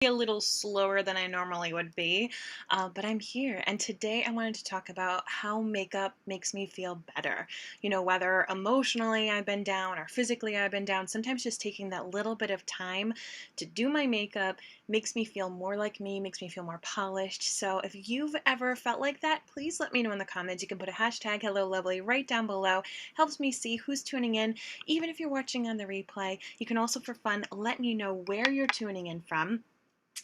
A little slower than I normally would be, but I'm here. And today I wanted to talk about how makeup makes me feel better. You know, whether emotionally I've been down or physically I've been down, sometimes just taking that little bit of time to do my makeup makes me feel more like me, makes me feel more polished. So if you've ever felt like that, please let me know in the comments. You can put a hashtag Hello Lovely right down below. Helps me see who's tuning in. Even if you're watching on the replay, you can also, for fun, let me know where you're tuning in from.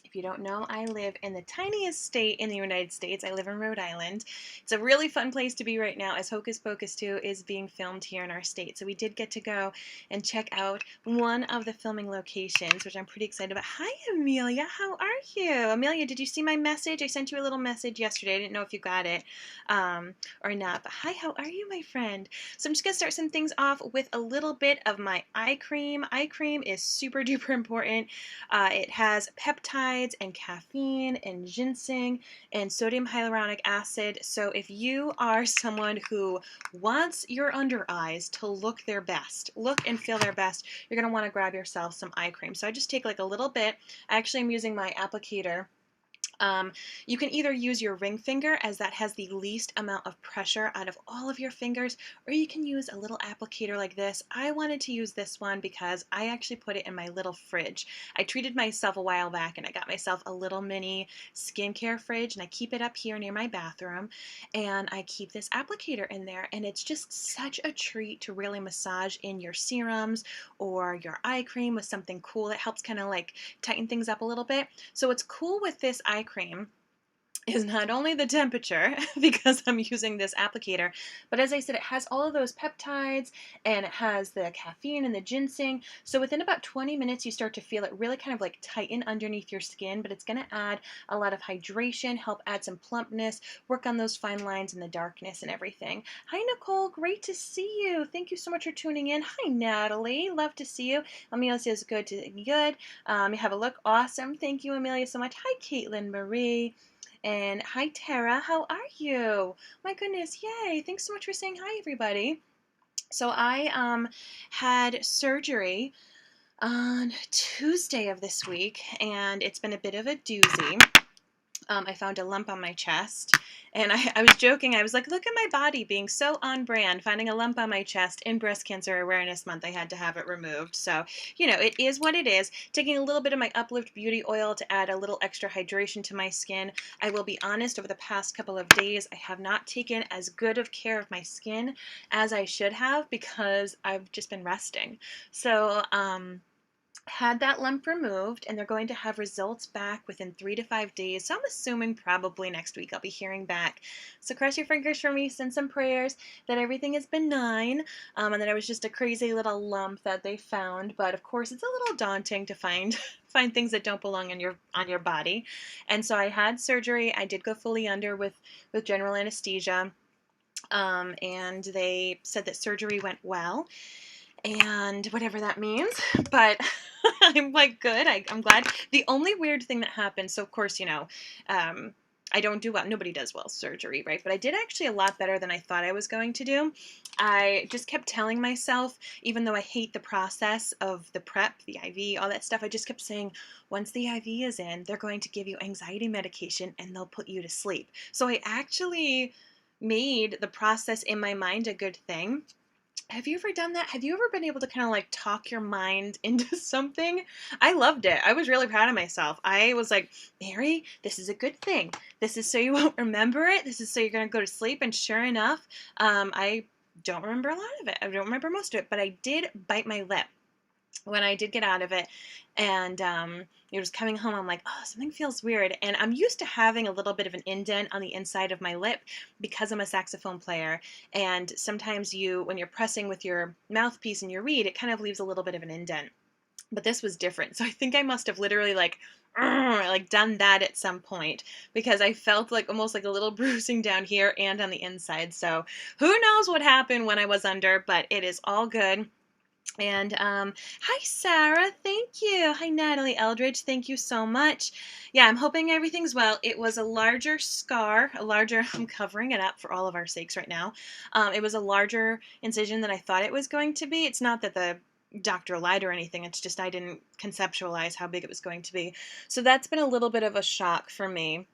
If you don't know, I live in the tiniest state in the United States. I live in Rhode Island. It's a really fun place to be right now, as Hocus Pocus 2 is being filmed here in our state. So we did get to go and check out one of the filming locations, which I'm pretty excited about. Hi, Amelia. How are you? Amelia, did you see my message? I sent you a little message yesterday. I didn't know if you got it or not. But hi, how are you, my friend? So I'm just going to start some things off with a little bit of my eye cream. Eye cream is super duper important. It has peptides and caffeine and ginseng and sodium hyaluronic acid. So if you are someone who wants your under eyes to look their best, look and feel their best, you're going to want to grab yourself some eye cream. So I just take like a little bit. I actually am using my applicator. You can either use your ring finger, as that has the least amount of pressure out of all of your fingers, or you can use a little applicator like this. I wanted to use this one because I actually put it in my little fridge. I treated myself a while back and I got myself a little mini skincare fridge, and I keep it up here near my bathroom, and I keep this applicator in there, and it's just such a treat to really massage in your serums or your eye cream with something cool that helps kind of like tighten things up a little bit. So what's cool with this eye cream is not only the temperature, because I'm using this applicator, but as I said, it has all of those peptides and it has the caffeine and the ginseng. So within about 20 minutes, you start to feel it really kind of like tighten underneath your skin, but it's going to add a lot of hydration, help add some plumpness, work on those fine lines and the darkness and everything. Hi, Nicole. Great to see you. Thank you so much for tuning in. Hi, Natalie. Love to see you. Amelia says good to good. You have a look awesome. Thank you, Amelia, so much. Hi, Caitlin Marie. And hi, Tara. How are you? My goodness, yay. Thanks so much for saying hi, everybody. So I had surgery on Tuesday of this week, and it's been a bit of a doozy. I found a lump on my chest, and I was joking. I was like, look at my body being so on brand, finding a lump on my chest in Breast Cancer Awareness Month. I had to have it removed. So, you know, it is what it is. Taking a little bit of my Uplift Beauty Oil to add a little extra hydration to my skin. I will be honest, over the past couple of days, I have not taken as good of care of my skin as I should have because I've just been resting. So, had that lump removed, and they're going to have results back within 3 to 5 days. So I'm assuming probably next week I'll be hearing back. So cross your fingers for me, send some prayers that everything is benign, and that it was just a crazy little lump that they found. But of course, it's a little daunting to find find things that don't belong in on your body. And so I had surgery. I did go fully under with general anesthesia, and they said that surgery went well, and whatever that means, but I'm like, good. I'm glad. The only weird thing that happened, so of course, you know, I don't do well. Nobody does well surgery, right? But I did actually a lot better than I thought I was going to do. I just kept telling myself, even though I hate the process of the prep, the IV, all that stuff, I just kept saying, once the IV is in, they're going to give you anxiety medication and they'll put you to sleep. So I actually made the process in my mind a good thing. Have you ever done that? Have you ever been able to kind of like talk your mind into something? I loved it. I was really proud of myself. I was like, Mary, this is a good thing. This is so you won't remember it. This is so you're going to go to sleep. And sure enough, I don't remember a lot of it. I don't remember most of it, but I did bite my lip when I did get out of it. And it was coming home, I'm like, oh, something feels weird. And I'm used to having a little bit of an indent on the inside of my lip because I'm a saxophone player. And sometimes when you're pressing with your mouthpiece and your reed, it kind of leaves a little bit of an indent. But this was different. So I think I must have literally like done that at some point, because I felt like almost like a little bruising down here and on the inside. So who knows what happened when I was under, but it is all good. And hi, Sarah. Thank you. Hi, Natalie Eldridge. Thank you so much. Yeah, I'm hoping everything's well. It was a larger scar, I'm covering it up for all of our sakes right now. It was a larger incision than I thought it was going to be. It's not that the doctor lied or anything. It's just I didn't conceptualize how big it was going to be. So that's been a little bit of a shock for me.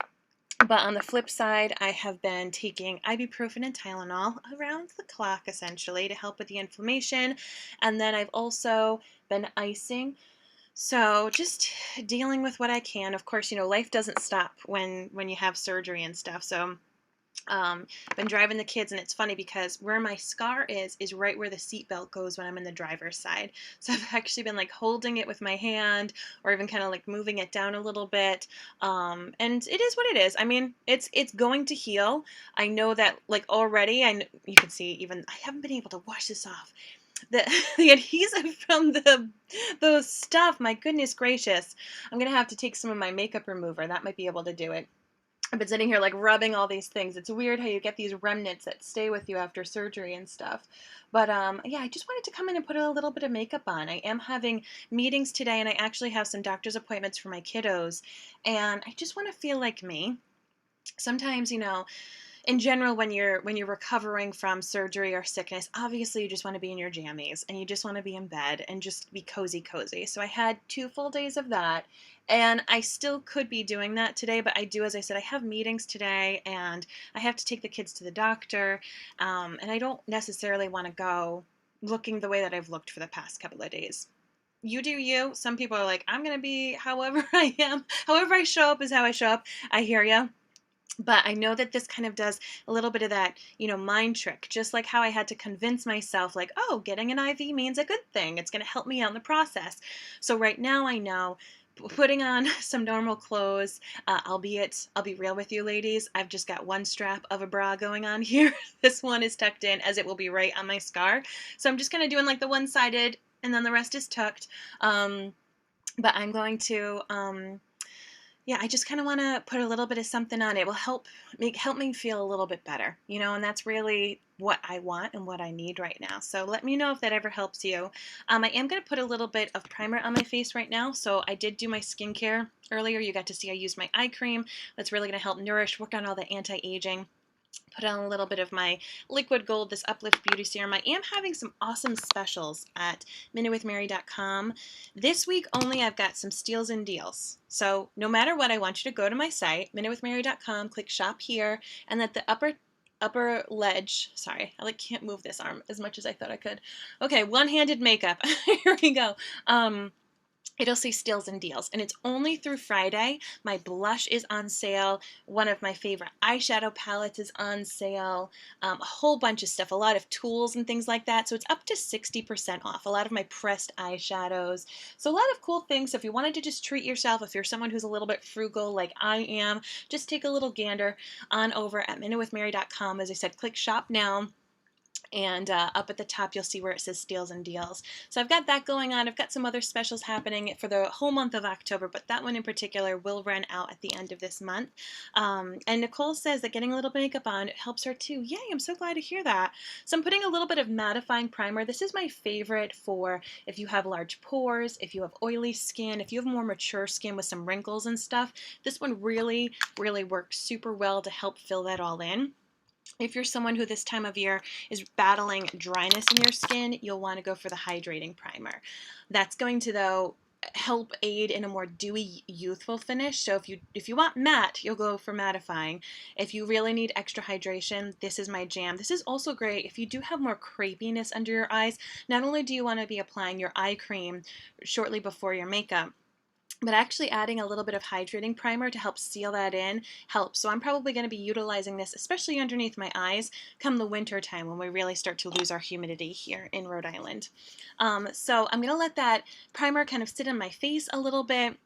But on the flip side, I have been taking ibuprofen and Tylenol around the clock, essentially, to help with the inflammation. And then I've also been icing. So just dealing with what I can. Of course, life doesn't stop when you have surgery and stuff. So been driving the kids, and it's funny because where my scar is right where the seatbelt goes when I'm in the driver's side. So I've actually been like holding it with my hand, or even kind of like moving it down a little bit. And it is what it is. I mean, it's going to heal. I know that like already. You can see even I haven't been able to wash this off. The the adhesive from the stuff. My goodness gracious! I'm gonna have to take some of my makeup remover. That might be able to do it. I've been sitting here like rubbing all these things. It's weird how you get these remnants that stay with you after surgery and stuff. But yeah, I just wanted to come in and put a little bit of makeup on. I am having meetings today, and I actually have some doctor's appointments for my kiddos. And I just want to feel like me. Sometimes, in general, when you're recovering from surgery or sickness, obviously you just want to be in your jammies and you just want to be in bed and just be cozy. So I had 2 full days of that, and I still could be doing that today, but I do, as I said, I have meetings today, and I have to take the kids to the doctor, and I don't necessarily want to go looking the way that I've looked for the past couple of days. You do you. Some people are like, I'm gonna be however I am, however I show up is how I show up. I hear you. But I know that this kind of does a little bit of that, mind trick, just like how I had to convince myself, like, oh, getting an IV means a good thing. It's going to help me out in the process. So right now I know putting on some normal clothes, albeit I'll be real with you ladies, I've just got one strap of a bra going on here. This one is tucked in, as it will be right on my scar. So I'm just kind of doing like the one-sided, and then the rest is tucked. But I'm going to... yeah, I just kind of want to put a little bit of something on. It will help me feel a little bit better, and that's really what I want and what I need right now. So let me know if that ever helps you. I am going to put a little bit of primer on my face right now. So I did do my skincare earlier. You got to see I used my eye cream. That's really going to help nourish, work on all the anti-aging. Put on a little bit of my liquid gold, this Uplift Beauty Serum. I am having some awesome specials at minutewithmary.com. This week only I've got some steals and deals. So no matter what, I want you to go to my site, minutewithmary.com, click shop here, and at the upper ledge, sorry, I can't move this arm as much as I thought I could. Okay, one-handed makeup. Here we go. It'll say steals and deals, and it's only through Friday. My blush is on sale. One of my favorite eyeshadow palettes is on sale. A whole bunch of stuff, a lot of tools and things like that. So it's up to 60% off. A lot of my pressed eyeshadows. So a lot of cool things. So if you wanted to just treat yourself, if you're someone who's a little bit frugal like I am, just take a little gander on over at minutewithmary.com. As I said, click shop now. And up at the top, you'll see where it says steals and deals. So I've got that going on. I've got some other specials happening for the whole month of October, but that one in particular will run out at the end of this month. And Nicole says that getting a little makeup on helps her too. Yay, I'm so glad to hear that. So I'm putting a little bit of mattifying primer. This is my favorite for if you have large pores, if you have oily skin, if you have more mature skin with some wrinkles and stuff. This one really, really works super well to help fill that all in. If you're someone who this time of year is battling dryness in your skin, you'll want to go for the hydrating primer. That's going to, though, help aid in a more dewy, youthful finish. So if you want matte, you'll go for mattifying. If you really need extra hydration, this is my jam. This is also great if you do have more crepiness under your eyes. Not only do you want to be applying your eye cream shortly before your makeup, but actually adding a little bit of hydrating primer to help seal that in helps. So I'm probably going to be utilizing this, especially underneath my eyes, come the winter time when we really start to lose our humidity here in Rhode Island. So I'm going to let that primer kind of sit on my face a little bit.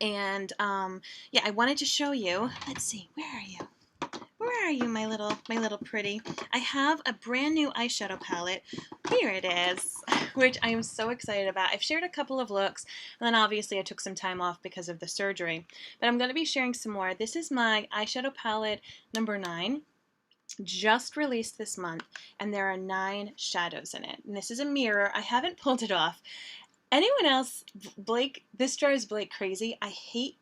And yeah, I wanted to show you. Let's see, where are you? Where are you, my little pretty? I have a brand new eyeshadow palette. Here it is, which I am so excited about. I've shared a couple of looks, and then obviously I took some time off because of the surgery. But I'm going to be sharing some more. This is my eyeshadow palette number 9. Just released this month, and there are 9 shadows in it. And this is a mirror. I haven't pulled it off. Anyone else, Blake, this drives Blake crazy. I hate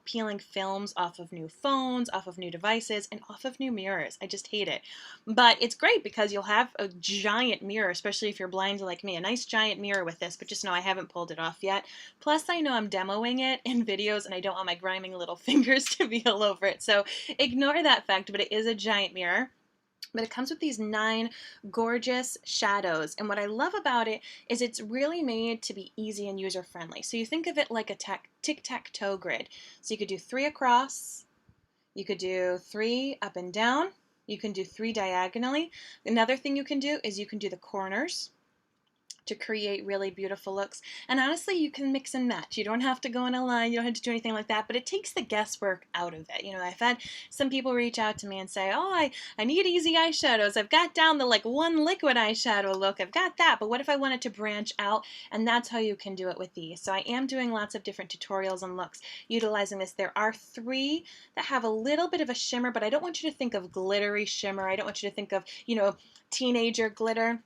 peeling films off of new phones, off of new devices, and off of new mirrors. I just hate it. But it's great because you'll have a giant mirror, especially if you're blind like me, a nice giant mirror with this, but just know I haven't pulled it off yet. Plus, I know I'm demoing it in videos and I don't want my grimy little fingers to be all over it. So ignore that fact, but it is a giant mirror. But it comes with these 9 gorgeous shadows. And what I love about it is it's really made to be easy and user friendly. So you think of it like a tic-tac-toe grid. So you could do 3 across, you could do 3 up and down, you can do 3 diagonally. Another thing you can do is you can do the corners to create really beautiful looks. And honestly, you can mix and match. You don't have to go in a line, you don't have to do anything like that, but it takes the guesswork out of it. You know, I've had some people reach out to me and say, oh, I need easy eyeshadows. I've got down the like one liquid eyeshadow look. I've got that, but what if I wanted to branch out? And that's how you can do it with these. So I am doing lots of different tutorials and looks utilizing this. There are 3 that have a little bit of a shimmer, but I don't want you to think of glittery shimmer. I don't want you to think of, you know, teenager glitter.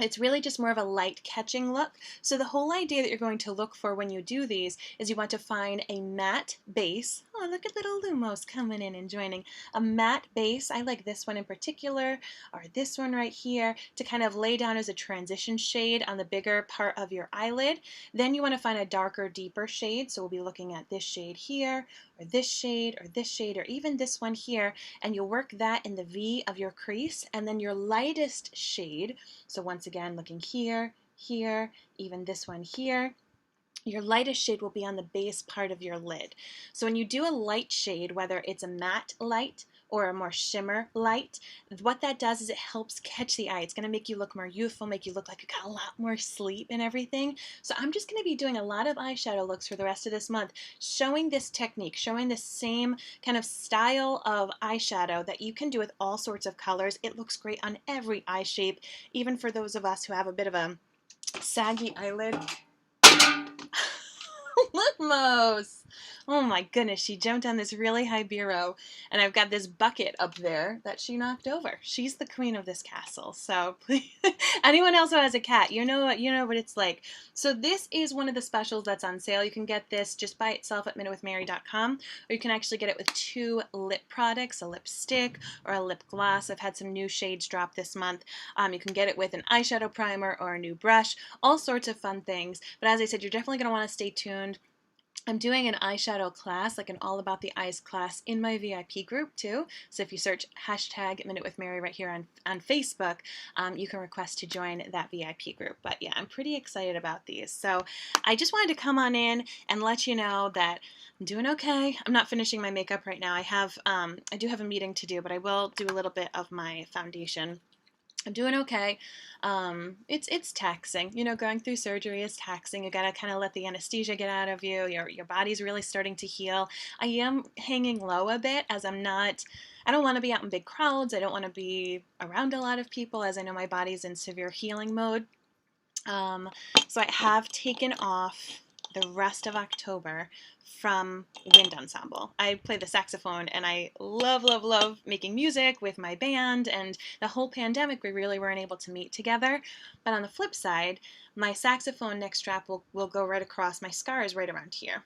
It's really just more of a light catching look. So the whole idea that you're going to look for when you do these is you want to find a matte base. Oh, look at little Lumos coming in and joining. A matte base. I like this one in particular, or this one right here, to kind of lay down as a transition shade on the bigger part of your eyelid. Then you want to find a darker, deeper shade. So we'll be looking at this shade here, or this shade, or this shade, or even this one here, and you'll work that in the V of your crease, and then your lightest shade. So once again, looking here, here, even this one here, your lightest shade will be on the base part of your lid. So when you do a light shade, whether it's a matte light or a more shimmer light, what that does is it helps catch the eye. It's going to make you look more youthful, make you look like you got a lot more sleep and everything. So I'm just going to be doing a lot of eyeshadow looks for the rest of this month, showing this technique, showing the same kind of style of eyeshadow that you can do with all sorts of colors. It looks great on every eye shape, even for those of us who have a bit of a saggy eyelid. Lumos! Oh my goodness, she jumped on this really high bureau, and I've got this bucket up there that she knocked over. She's the queen of this castle, so please, anyone else who has a cat, you know what it's like. So this is one of the specials that's on sale. You can get this just by itself at minutewithmary.com, or you can actually get it with 2 lip products, a lipstick or a lip gloss. I've had some new shades drop this month. You can get it with an eyeshadow primer or a new brush, all sorts of fun things. But as I said, you're definitely going to want to stay tuned. I'm doing an eyeshadow class, like an all about the eyes class, in my VIP group too. So if you search hashtag Minute with Mary right here on Facebook, you can request to join that VIP group. But yeah, I'm pretty excited about these. So I just wanted to come on in and let you know that I'm doing okay. I'm not finishing my makeup right now. I do have a meeting to do, but I will do a little bit of my foundation. I'm doing okay. It's taxing. You know, going through surgery is taxing. You gotta kind of let the anesthesia get out of you. Your body's really starting to heal. I am hanging low a bit as I don't want to be out in big crowds. I don't want to be around a lot of people as I know my body's in severe healing mode. So I have taken off the rest of October from wind ensemble. I play the saxophone and I love, love, love making music with my band, and the whole pandemic we really weren't able to meet together. But on the flip side, my saxophone neck strap will go right across. My scar is right around here.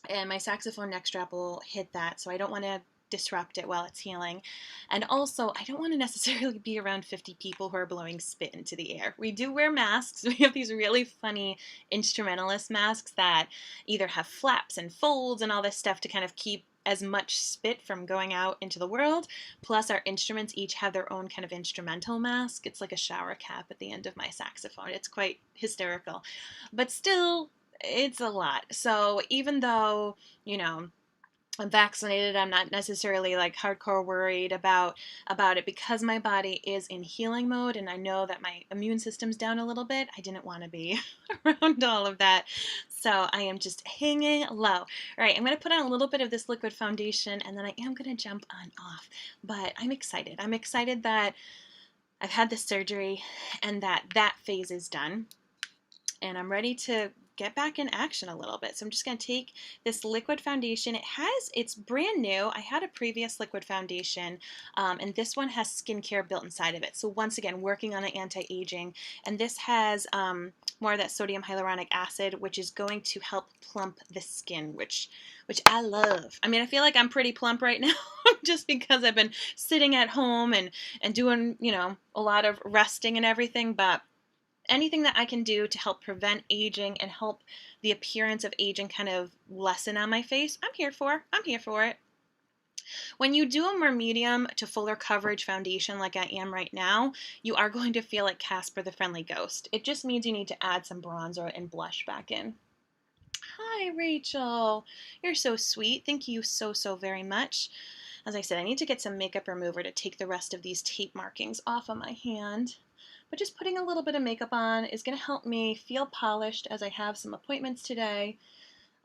And my saxophone neck strap will hit that, so I don't want to disrupt it while it's healing. And also, I don't want to necessarily be around 50 people who are blowing spit into the air. We do wear masks. We have these really funny instrumentalist masks that either have flaps and folds and all this stuff to kind of keep as much spit from going out into the world. Plus, our instruments each have their own kind of instrumental mask. It's like a shower cap at the end of my saxophone. It's quite hysterical. But still, it's a lot. So even though, you know, I'm vaccinated, I'm not necessarily like hardcore worried about it because my body is in healing mode and I know that my immune system's down a little bit. I didn't want to be around all of that. So I am just hanging low. All right, I'm going to put on a little bit of this liquid foundation and then I am going to jump on off. But I'm excited. I'm excited that I've had this surgery and that phase is done. And I'm ready to get back in action a little bit. So I'm just going to take this liquid foundation. It's brand new. I had a previous liquid foundation, and this one has skincare built inside of it. So once again, working on the anti-aging, and this has more of that sodium hyaluronic acid, which is going to help plump the skin, which I love. I mean, I feel like I'm pretty plump right now just because I've been sitting at home and doing, a lot of resting and everything, but anything that I can do to help prevent aging and help the appearance of aging kind of lessen on my face, I'm here for. I'm here for it. When you do a more medium to fuller coverage foundation like I am right now, you are going to feel like Casper the Friendly Ghost. It just means you need to add some bronzer and blush back in. Hi, Rachel. You're so sweet. Thank you so, so very much. As I said, I need to get some makeup remover to take the rest of these tape markings off of my hand. But just putting a little bit of makeup on is going to help me feel polished as I have some appointments today.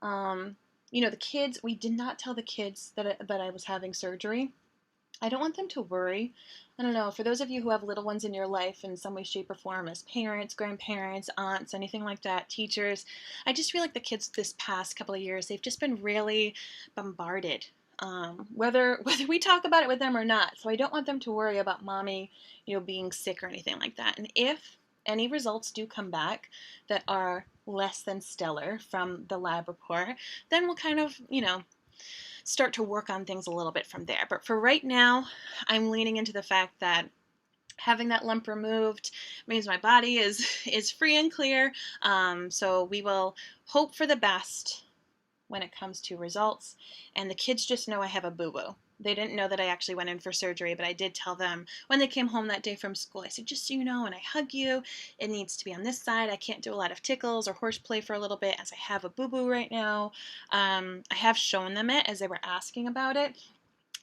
The kids, we did not tell the kids that I was having surgery. I don't want them to worry. I don't know, for those of you who have little ones in your life in some way, shape, or form, as parents, grandparents, aunts, anything like that, teachers, I just feel like the kids this past couple of years, they've just been really bombarded, whether we talk about it with them or not. So I don't want them to worry about mommy, being sick or anything like that. And if any results do come back that are less than stellar from the lab report, then we'll kind of, start to work on things a little bit from there. But for right now, I'm leaning into the fact that having that lump removed means my body is free and clear. So we will hope for the best when it comes to results. And the kids just know I have a boo-boo. They didn't know that I actually went in for surgery, but I did tell them when they came home that day from school, I said, just so you know, when I hug you, it needs to be on this side. I can't do a lot of tickles or horseplay for a little bit as I have a boo-boo right now. I have shown them it as they were asking about it.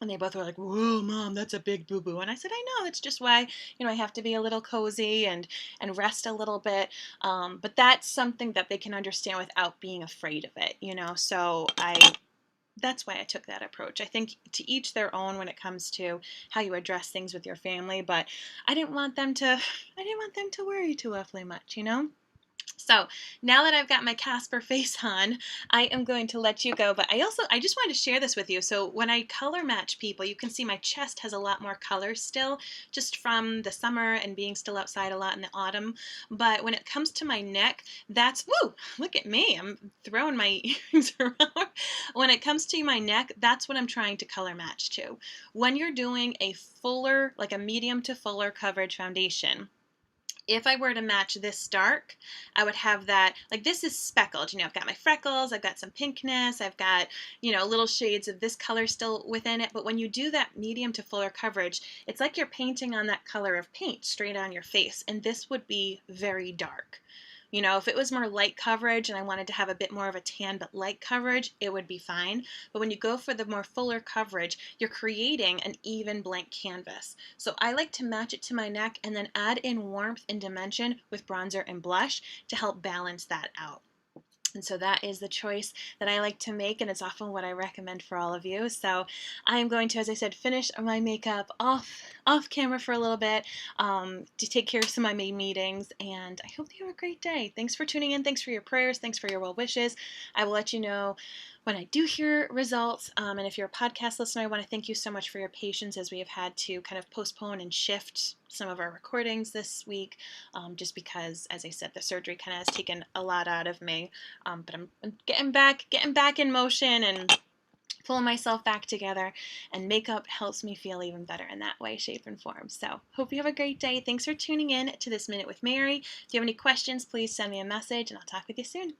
And they both were like, whoa, Mom, that's a big boo-boo. And I said, I know, it's just why, I have to be a little cozy and rest a little bit. But that's something that they can understand without being afraid of it, So that's why I took that approach. I think to each their own when it comes to how you address things with your family, but I didn't want them to worry too awfully much. So now that I've got my Casper face on, I am going to let you go. But I just wanted to share this with you. So when I color match people, you can see my chest has a lot more color still, just from the summer and being still outside a lot in the autumn. But when it comes to my neck, woo, look at me. I'm throwing my earrings around. When it comes to my neck, that's what I'm trying to color match to. When you're doing a fuller, like a medium to fuller coverage foundation, if I were to match this dark, I would have that, like this is speckled, I've got my freckles, I've got some pinkness, I've got, little shades of this color still within it. But when you do that medium to fuller coverage, it's like you're painting on that color of paint straight on your face. And this would be very dark. If it was more light coverage and I wanted to have a bit more of a tan but light coverage, it would be fine. But when you go for the more fuller coverage, you're creating an even blank canvas. So I like to match it to my neck and then add in warmth and dimension with bronzer and blush to help balance that out. And so that is the choice that I like to make, and it's often what I recommend for all of you. So I'm going to, as I said, finish my makeup off camera for a little bit to take care of some of my meetings, and I hope you have a great day. Thanks for tuning in. Thanks for your prayers. Thanks for your well wishes. I will let you know when I do hear results. And if you're a podcast listener, I want to thank you so much for your patience as we have had to kind of postpone and shift some of our recordings this week, just because, as I said, the surgery kind of has taken a lot out of me. But I'm getting back in motion and pulling myself back together, and makeup helps me feel even better in that way, shape, and form. So hope you have a great day. Thanks for tuning in to This Minute with Mary. If you have any questions, please send me a message, and I'll talk with you soon.